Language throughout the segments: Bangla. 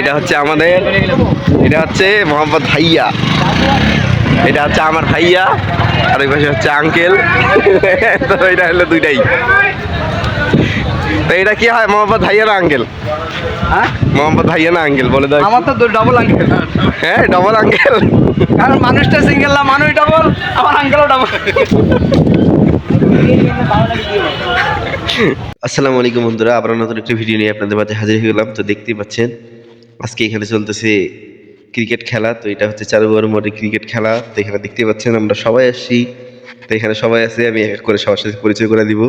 এটা হচ্ছে আমাদের, এটা হচ্ছে মোহাম্মদ ভাইয়া, এটা হচ্ছে আমার ভাইয়া, আর ওই পাশে হচ্ছে আঙ্কেল। তো এটা হলো দুইটাই। তো এটা কি হয়, মোহাম্মদ ভাইয়া না আঙ্কেল? হ্যাঁ, মোহাম্মদ ভাইয়া না আঙ্কেল বলে দাও। আমার তো ডবল আঙ্কেল। হ্যাঁ, ডবল আঙ্কেল, কারণ মানুষটা সিঙ্গেল না, মানুষ ডবল, আমার আঙ্কেলও ডবল। আসসালামু আলাইকুম বন্ধুরা, আবার নতুন একটি ভিডিও নিয়ে আপনাদের মাঝে হাজির হয়ে গেলাম। তো দেখতেই পাচ্ছেন আজকে এখানে চলতেছে ক্রিকেট খেলা। তো এটা হচ্ছে 4 ওভার মোটে ক্রিকেট খেলা। তো এখানে দেখতেই পাচ্ছেন আমরা সবাই আসছি। তো এখানে সবাই আছে, আমি এক এক করে সবার সাথে পরিচয় করে দিব।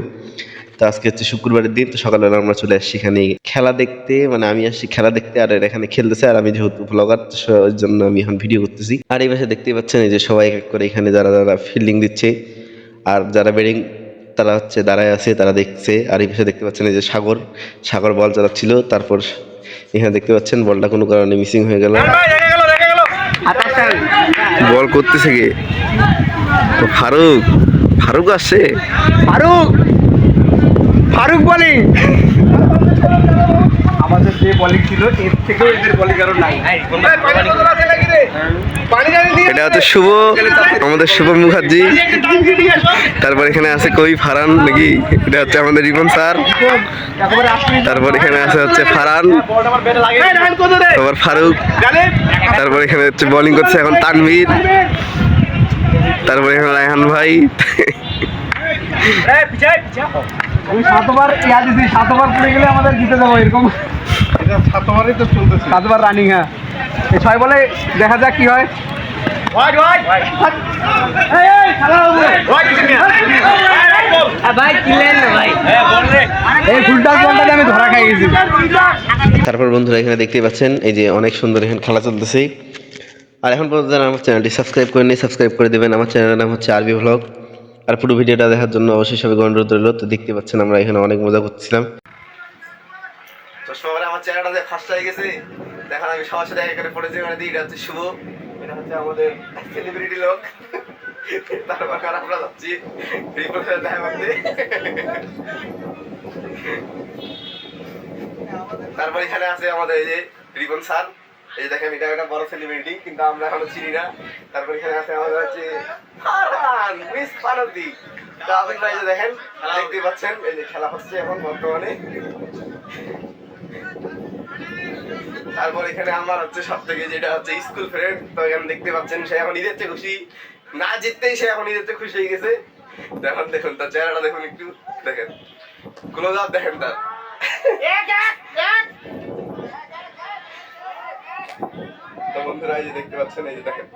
তো আজকে হচ্ছে শুক্রবারের দিন, তো সকালবেলা আমরা চলে আসছি এখানে খেলা দেখতে। মানে আমি আসছি খেলা দেখতে, আর এরা এখানে খেলতেছে, আর আমি যেহেতু ব্লগার ওই জন্য আমি এখন ভিডিও করতেছি। আর এই পাশে দেখতেই পাচ্ছেন এই যে সবাই এক এক করে এখানে যারা যারা ফিল্ডিং দিচ্ছে আর যারা ব্যাটিং তারা হচ্ছে দাঁড়ায় আছে, তারা দেখছে। আর এই পাশে দেখতে পাচ্ছেন এই যে সাগর বল চালাচ্ছিল। তারপর এখানে দেখতে পাচ্ছেন বলটা কোনো কারণে মিসিং হয়ে গেল। বল করতেছে কে? তো ফারুক আসছে। ফারুক বলিং। আমাদের যে বলিং ছিল এর থেকেও এদের বলিং আরো নাই। এটা হচ্ছে শুভ, আমাদের শুভ মুখার্জি। তারপর এখানে আছে কই ফারহান নাকি, এটা হচ্ছে আমাদের রিপন স্যার। তারপর এখানে আছে হচ্ছে ফারহান, তারপর ফারুক। তারপর এখানে হচ্ছে বোলিং করছে এখন তানভীর। তারপর এখানে রায়হান ভাই। আমি 7বার দিছি, 7বার পড়ে গেলে আমাদের জিতে যাবো এরকম। 7বারই তো চলতেছে, 7বার রানিং। হ্যাঁ, এই 6 বলে দেখা যাক কি হয়। আমি ধরা খাই গেছি। তারপর বন্ধুরা এখানে দেখতেই পাচ্ছেন এই যে অনেক সুন্দর এখানে খেলা চলতেছে। আর এখন পর্যন্ত যারা আমার চ্যানেলটি সাবস্ক্রাইব করেনি, সাবস্ক্রাইব করে দেবেন। আমার চ্যানেলের নাম হচ্ছে আরবি ভ্লগ। আর পুরো ভিডিওটা দেখার জন্য অবশ্যই সবাই অনুরোধ রইল। তো দেখতে পাচ্ছেন আমরা এখানে অনেক মজা করছিলাম। তো সবাই আমার চ্যানেলটা ফার্স্ট হয়ে গেছে, দেখেন আমি সবার সাথে এক করে পড়েছি। মানে এটা হচ্ছে শুভ, এটা হচ্ছে আমাদের সেলিব্রিটি লোক। তারপর আমরা যাচ্ছি রিপোর্টার দেখা করতে। তারপর এখানে আছে আমাদের এই যে রিপন স্যার। এই যে দেখেন এটা একটা বড় সেলিব্রিটি, কিন্তু আমরা এখনো চিনি না। তারপর এখানে আছে আমাদের হচ্ছে ফারহান, মিস পানন্দি। তো আপনারা এই যে দেখেন দেখতেই পাচ্ছেন এই যে খেলা হচ্ছে এখন বর্তমানে। তারপর এখানে আমার হচ্ছে সব থেকে যেটা হচ্ছে স্কুল ফ্রেন্ড। তো এখানে দেখতে পাচ্ছেন সে এখন ঈদের চেয়ে খুশি, না জিততেই সে এখন ঈদের চেয়ে খুশি হয়ে গেছে। দেখুন তার চেহারাটা দেখুন, একটু দেখেন, ক্লোজ আপ দেখেন তার। তো বন্ধুরা এই যে দেখতে পাচ্ছেন এই যে দেখেন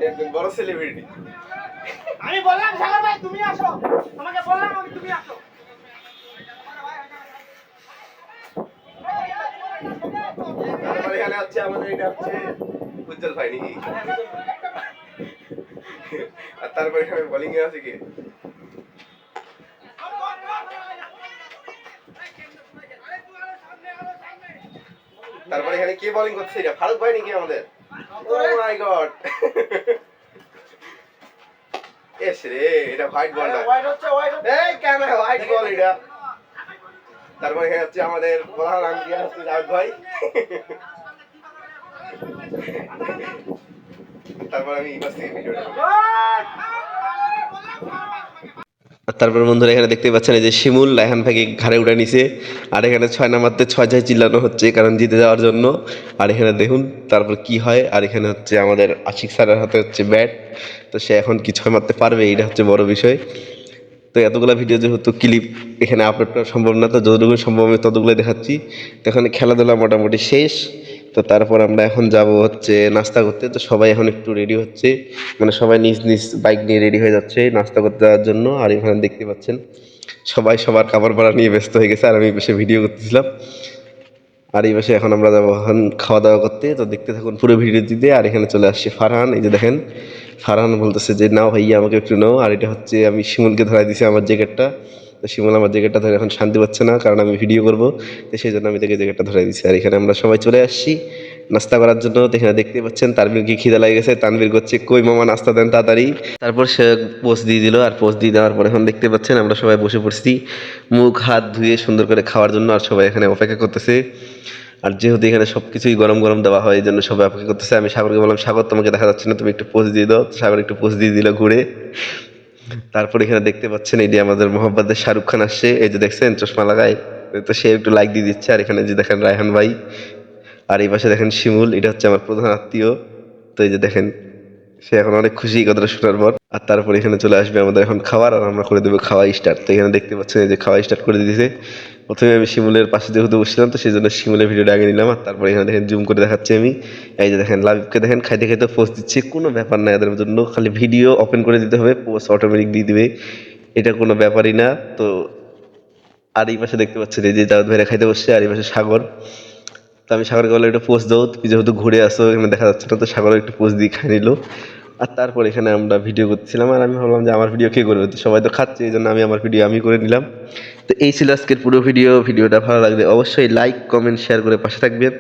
একজন বড় সেলিব্রিটি। আমি বললাম সাগর ভাই তুমি আসো, আমাকে বললাম তুমি আসো। তারপর এখানে হচ্ছে আমাদের এটা হচ্ছে উজ্জ্বল ভাই নাকি। আর তারপর এখানে বোলিং এ আছে কি, তারপর এখানে কে বোলিং করছে, এটা ফারুক ভাই নাকি আমাদের। ও মাই গড, এস রে, এটা হোয়াইট বল না, এই কেন হোয়াইট বল এটা। তারপর এখানে হচ্ছে আমাদের প্রধান আম্পায়ার হচ্ছে রাউত ভাই। তারপর আমি ইবাস থেকে ভিডিওটা। তারপর বন্ধুরা এখানে দেখতে পাচ্ছেন এই যে শিমুল রায়হান ভাইকে ঘাড়ে উঠে নিছে। আর এখানে 6 নাম্বারতে 6 চিল্লানো হচ্ছে, কারণ জিতে যাওয়ার জন্য। আর এখানে দেখুন তারপর কি হয়। আর এখানে হচ্ছে আমাদের আশিক স্যারের হাতে হচ্ছে ব্যাট। তো সে এখন কি 6 মারতে পারবে, এটা হচ্ছে বড় বিষয়। তো এতগুলো ভিডিও যেহেতু ক্লিপ এখানে আপলোড করা সম্ভব না, তো যতটুকু সম্ভব আমি ততগুলো দেখাচ্ছি। তো এখানে খেলাধুলা মোটামুটি শেষ। তো তারপর আমরা এখন যাব হচ্ছে নাস্তা করতে। তো সবাই এখন একটু রেডি হচ্ছে, মানে সবাই নিজ নিজ বাইক নিয়ে রেডি হয়ে যাচ্ছে নাস্তা করতে যাওয়ার জন্য। আর এখানে দেখতে পাচ্ছেন সবাই সবার কাপড় পরা নিয়ে ব্যস্ত হয়ে গেছে, আর আমি বসে ভিডিও করতেছিলাম। আর এই বসে এখন আমরা যাবো এখন খাওয়া দাওয়া করতে। তো দেখতে থাকুন পুরো ভিডিও দিতে। আর এখানে চলে আসছে ফারহান, এই যে দেখেন ফারহান বলতেছে যে নাও ভাইয়া আমাকে একটু নাও। আর এটা হচ্ছে আমি শিমুলকে ধরাই দিছি আমার জ্যাকেটটা। তো শিমুল আমার জ্যাকেটটা ধরে এখন শান্তি পাচ্ছে না, কারণ আমি ভিডিও করবো। তো সেই জন্য আমি তাকে জ্যাকেটটা ধরাই দিচ্ছি। আর এখানে আমরা সবাই চলে আসছি নাস্তা করার জন্য। তো এখানে দেখতে পাচ্ছেন তানভীরকে খিদে লাগে গেছে, তানভীর করছে কই মামা নাস্তা দেন তাড়াতাড়ি। তারপর সে পোস্ট দিয়ে দিল, আর পোস্ট দিয়ে দেওয়ার পর এখন দেখতে পাচ্ছেন আমরা সবাই বসে পড়ছি মুখ হাত ধুয়ে সুন্দর করে খাওয়ার জন্য। আর সবাই এখানে অপেক্ষা করতেছে। আর যেহেতু এখানে সব কিছুই গরম গরম দেওয়া হয় এই জন্য সবাই অপেক্ষা করতেছে। আমি সাগরকে বললাম, সাগর তোমাকে দেখা যাচ্ছে না, তুমি একটু পোজ দিয়ে দাও। তো সাগর একটু পোজ দিয়ে দিল ঘুরে। তারপর এখানে দেখতে পাচ্ছেন এই যে আমাদের মোহাম্মদের শাহরুখ খান আসছে, এই যে দেখছেন চশমা লাগায়, তো সে একটু লাইক দিয়ে দিচ্ছে। আর এখানে যে দেখেন রায়হান ভাই, আর এই পাশে দেখেন শিমুল, এটা হচ্ছে আমার প্রধান আত্মীয়। তো এই যে দেখেন সে এখন অনেক খুশি এই কথাটা শোনার পর। আর তারপর এখানে চলে আসবে আমাদের এখন খাবার, আর আমরা করে দেবো খাওয়া স্টার্ট। তো এখানে দেখতে পাচ্ছেন এই যে খাওয়া স্টার্ট করে দিয়েছে। প্রথমে আমি শিমুলের পাশে যেহেতু বসছিলাম, তো সেই জন্য শিমুলের ভিডিওটা আগে নিলাম। আর তারপর এখানে দেখেন জুম করে দেখাচ্ছি আমি। এই যে দেখেন লাবিবকে দেখেন খাইতে খাইতে পোস্ট দিচ্ছে, কোনো ব্যাপার না এদের জন্য, খালি ভিডিও ওপেন করে দিতে হবে, পোস্ট অটোমেটিক দিয়ে দিবে, এটা কোনো ব্যাপারই না। তো আর এই পাশে দেখতে পাচ্ছেন এই যে জাভেদ ভাইরা খাইতে বসছে, আর এই পাশে সাগর। তো আমি সাগরকে বললাম একটু পোস্ট দাও, তুমি যেহেতু ঘুরে আসো এখানে দেখা যাচ্ছে না, তো সাগর একটু পোস্ট দিয়ে খাই নিল। আর তারপর এখানে আমরা ভিডিও করতেছিলাম, আর আমি ভাবলাম যে আমার ভিডিও কে করবে, তো সবাই তো খাচ্ছে এই জন্য আমি আমার ভিডিও আমি করে নিলাম। তো এই ছিল আজকের পুরো ভিডিওটা ভালো লাগলে অবশ্যই লাইক কমেন্ট শেয়ার করে পাশে থাকবেন।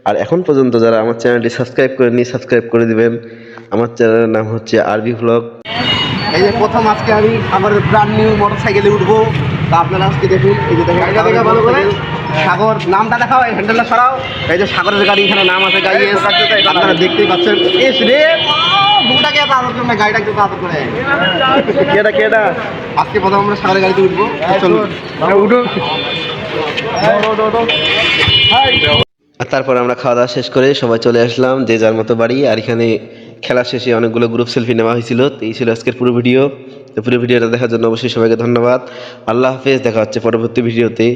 আর এখন পর্যন্ত যারা আমার চ্যানেলটি সাবস্ক্রাইব করেননি সাবস্ক্রাইব করে দিবেন। আমার চ্যানেলের নাম হচ্ছে আরবি ভ্লগ। এই যে প্রথম আজকে আমি আমার ব্র্যান্ড নিউ মোটরসাইকেলে উঠবো, তা আপনারা আজকে দেখুন। এই যে দেখেন গাড়িটা ভালো করে, সাগর নামটা দেখাও, এই হ্যান্ডেলটা সরাও। এই যে সাগরের গাড়ি, এখানে নাম আছে গাড়ি, আপনারা দেখতেই পাচ্ছেন। এস রে বুকটাকে এত আদর করে, গাড়িটা একটু আদর করে। কেডা আজকে প্রথম আমরা সাগরের গাড়িতে উঠবো, চলুন উঠো। আর তারপর আমরা খাওয়া দাওয়া শেষ করে সবাই চলে আসলাম যে যার মতো বাড়ি। আর এখানে খেলা শেষে অনেকগুলো গ্রুপ সেলফি নেওয়া হয়েছিল। তো এই ছিল আজকের পুরো ভিডিও। তো পুরো ভিডিওটা দেখার জন্য অবশ্যই সবাইকে ধন্যবাদ। আল্লাহ হাফেজ, দেখা হচ্ছে পরবর্তী ভিডিওতে।